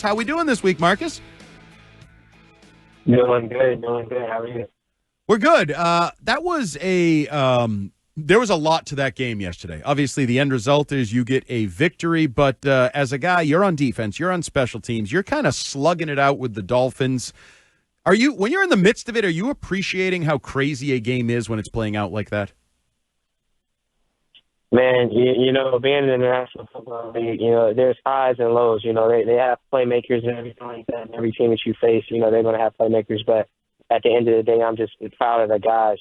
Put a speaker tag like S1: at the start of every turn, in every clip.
S1: How we doing this week, Marcus?
S2: Doing good. How are you?
S1: We're good. That was there was a lot to that game yesterday. Obviously, the end result is you get a victory, but as a guy, you're on defense, you're on special teams, you're kind of slugging it out with the Dolphins. When you're in the midst of it, are you appreciating how crazy a game is when it's playing out like that?
S2: Man, being in the National Football League, there's highs and lows. They have playmakers and everything like that. And every team that you face, they're going to have playmakers. But at the end of the day, I'm just proud of the guys.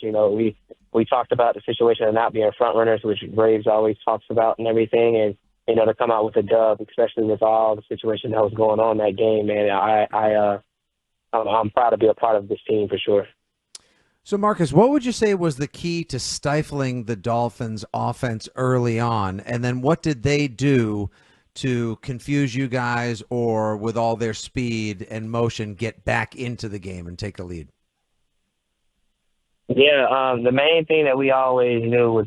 S2: We talked about the situation of not being front runners, which Braves always talks about and everything. And, to come out with a dub, especially with all the situation that was going on in that game, man, I'm proud to be a part of this team for sure.
S3: So, Marcus, what would you say was the key to stifling the Dolphins' offense early on? And then what did they do to confuse you guys or, with all their speed and motion, get back into the game and take the lead?
S2: Yeah, the main thing that we always knew was,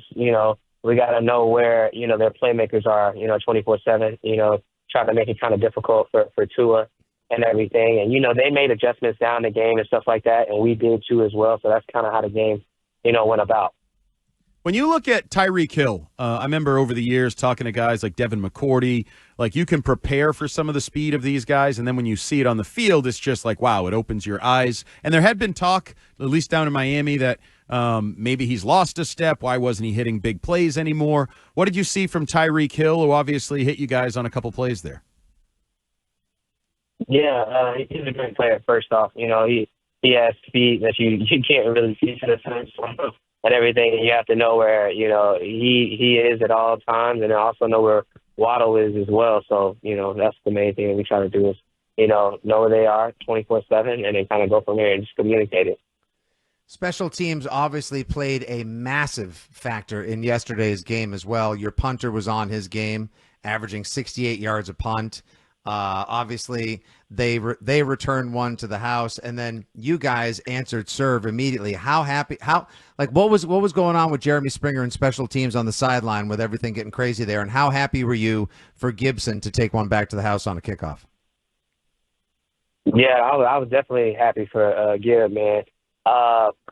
S2: we got to know where, their playmakers are, 24/7, try to make it kind of difficult for Tua and everything. And, they made adjustments down the game and stuff like that, and we did too as well. So that's kind of how the game, went about.
S1: When you look at Tyreek Hill, I remember over the years talking to guys like Devin McCourty, like you can prepare for some of the speed of these guys, and then when you see it on the field, it's just like, wow, it opens your eyes. And there had been talk, at least down in Miami, that maybe he's lost a step. Why wasn't he hitting big plays anymore? What did you see from Tyreek Hill, who obviously hit you guys on a couple plays there?
S2: Yeah, he's a great player, first off. He has speed that you can't really see to the fence and everything. And you have to know where, he is at all times, and also know where Waddle is as well. So, that's the main thing that we try to do is, know where they are 24/7 and then kind of go from there and just communicate it.
S3: Special teams obviously played a massive factor in yesterday's game as well. Your punter was on his game, averaging 68 yards a punt. Obviously, they returned one to the house, and then you guys answered serve immediately. What was going on with Jeremy Springer and special teams on the sideline with everything getting crazy there, and how happy were you for Gibson to take one back to the house on a kickoff?
S2: Yeah, I was definitely happy for Gib, man.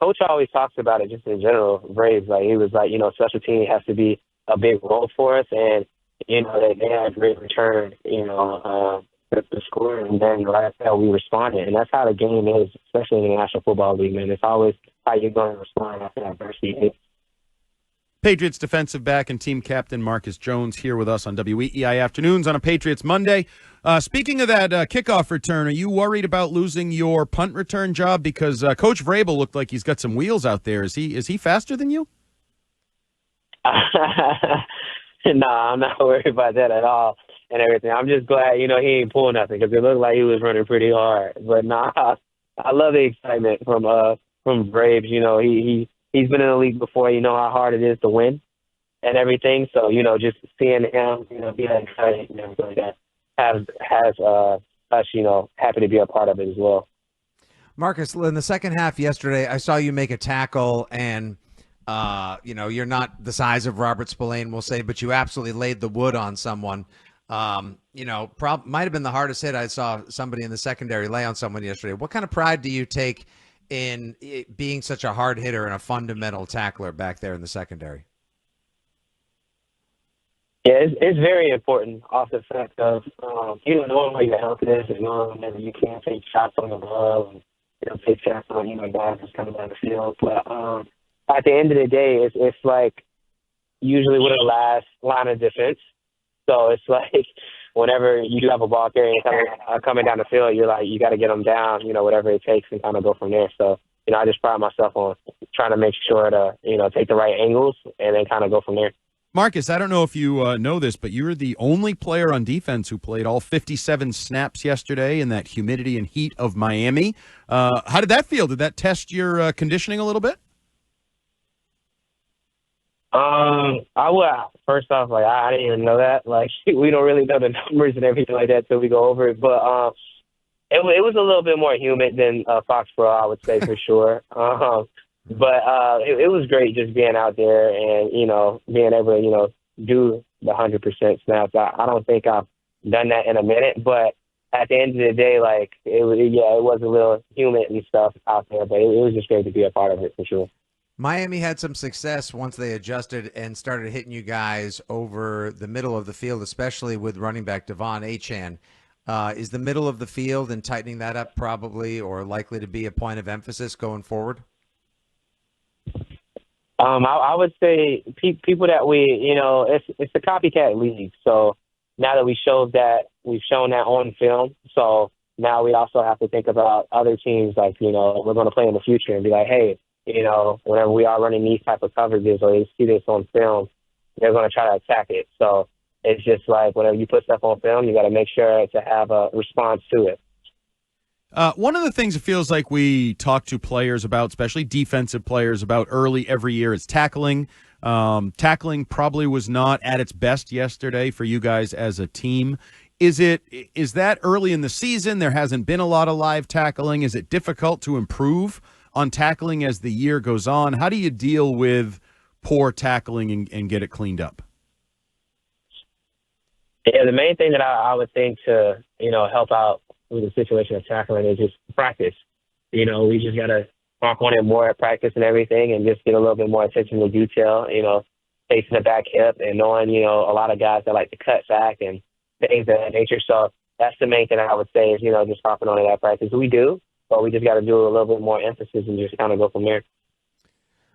S2: Coach always talks about it just in general, Braves. Like, he was like, special team has to be a big role for us, and they had a great return, the score, and then right after we responded. And that's how the game is, especially in the National Football League, man. It's always how you're going to respond after adversity.
S1: Patriots defensive back and team captain Marcus Jones here with us on WEEI Afternoons on a Patriots Monday. Speaking of that kickoff return, are you worried about losing your punt return job? Because Coach Vrabel looked like he's got some wheels out there. Is he faster than you?
S2: No, I'm not worried about that at all and everything. I'm just glad, he ain't pulling nothing because it looked like he was running pretty hard. But I love the excitement from Braves. He's been in the league before. You know how hard it is to win and everything. So, just seeing him, be that excited and everything that has us, happy to be a part of it as well.
S3: Marcus, in the second half yesterday, I saw you make a tackle and you're not the size of Robert Spillane, we'll say, but you absolutely laid the wood on someone. Might have been the hardest hit I saw somebody in the secondary lay on someone yesterday. What kind of pride do you take in being such a hard hitter and a fundamental tackler back there in the secondary?
S2: Yeah, it's very important off the fact of, knowing where your health is and knowing that you can't take shots on the glove and, take shots on, guys that's coming down the field. But, at the end of the day, it's like usually we're the last line of defense. So it's like whenever you do have a ball carrier coming down the field, you're like, you got to get them down, whatever it takes and kind of go from there. So, I just pride myself on trying to make sure to, take the right angles and then kind of go from there.
S1: Marcus, I don't know if you know this, but you were the only player on defense who played all 57 snaps yesterday in that humidity and heat of Miami. How did that feel? Did that test your conditioning a little bit?
S2: First off, I didn't even know that. We don't really know the numbers and everything like that till we go over it. But it was a little bit more humid than Foxborough, I would say for sure. But it was great just being out there and being able to do the 100% snaps. I don't think I've done that in a minute, but at the end of the day, like, it was a little humid and stuff out there, but it was just great to be a part of it for sure.
S3: Miami had some success once they adjusted and started hitting you guys over the middle of the field, especially with running back Devon Achane. Is the middle of the field and tightening that up probably or likely to be a point of emphasis going forward?
S2: I would say people that it's a copycat league. So now that we've shown that on film, so now we also have to think about other teams like, we're going to play in the future and be like, hey, whenever we are running these type of coverages or they see this on film, they're going to try to attack it. So it's just like whenever you put stuff on film, you got to make sure to have a response to it.
S1: One of the things it feels like we talk to players about, especially defensive players, about early every year is tackling. Tackling probably was not at its best yesterday for you guys as a team. Is that early in the season? There hasn't been a lot of live tackling. Is it difficult to improve on tackling as the year goes on? How do you deal with poor tackling and get it cleaned up?
S2: Yeah, the main thing that I would think to, help out with the situation of tackling is just practice. We just got to work on it more at practice and everything and just get a little bit more attention to detail, facing the back hip and knowing, a lot of guys that like to cut back and things of that nature. So that's the main thing I would say is, just hopping on it at practice. We do, but we just got to do a little bit more emphasis and just kind of go from there.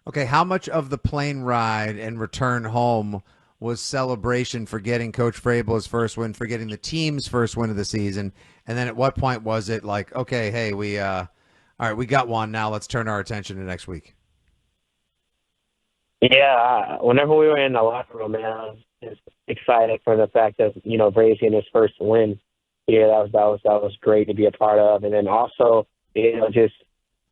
S3: Okay, how much of the plane ride and return home was celebration for getting Coach Vrabel's first win, for getting the team's first win of the season? And then at what point was it like, okay, hey, all right, we got one. Now let's turn our attention to next week?
S2: Yeah, whenever we were in the locker room, man, I was just excited for the fact that, Braves getting his first win. Yeah, that was great to be a part of. And then also, just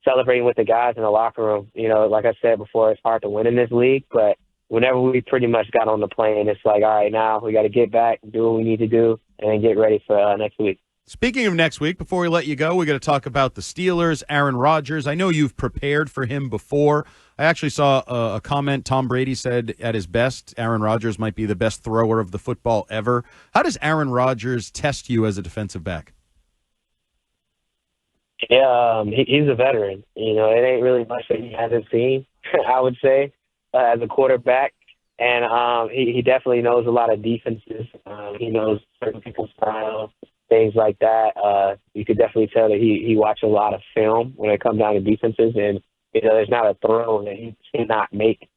S2: celebrating with the guys in the locker room. Like I said before, it's hard to win in this league, but whenever we pretty much got on the plane, it's like, all right, now we got to get back, do what we need to do, and then get ready for next week.
S1: Speaking of next week, before we let you go, we got to talk about the Steelers, Aaron Rodgers. I know you've prepared for him before. I actually saw a comment Tom Brady said at his best, Aaron Rodgers might be the best thrower of the football ever. How does Aaron Rodgers test you as a defensive back?
S2: Yeah, he's a veteran. It ain't really much that he hasn't seen, I would say, as a quarterback. And he definitely knows a lot of defenses. He knows certain people's style, things like that. You could definitely tell that he watched a lot of film when it comes down to defenses. And, there's not a throw that he cannot make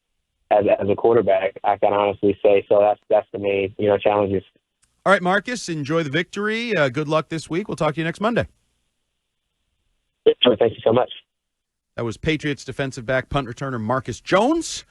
S2: as a quarterback, I can honestly say. So that's the main, challenges.
S1: All right, Marcus, enjoy the victory. Good luck this week. We'll talk to you next Monday.
S2: Sure, thank you so much.
S1: That was Patriots defensive back punt returner Marcus Jones.